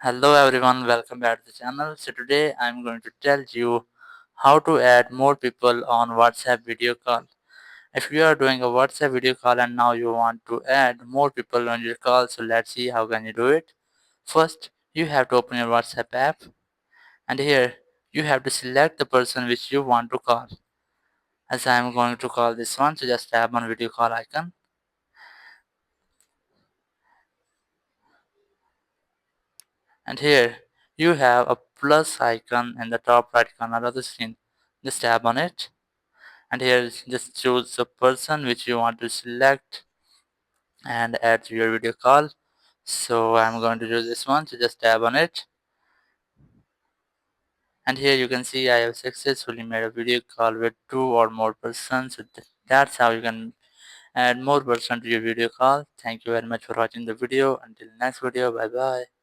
Hello everyone, welcome back to the channel. So today I'm going to tell you how to add more people on WhatsApp video call. If you are doing a WhatsApp video call and now you want to add more people on your call, so let's see how can you do it. First, you have to open your WhatsApp app and here you have to select the person which you want to call. As I'm going to call this one, so just tap on video call icon and here you have a plus icon in the top right corner of the screen. Just tap on it and here just choose the person which you want to select and add to your video call. So I'm going to choose this one, so just tap on it and here you can see I have successfully made a video call with 2 or more persons. So that's how you can add more person to your video call. Thank you very much for watching the video. Until next video, bye bye.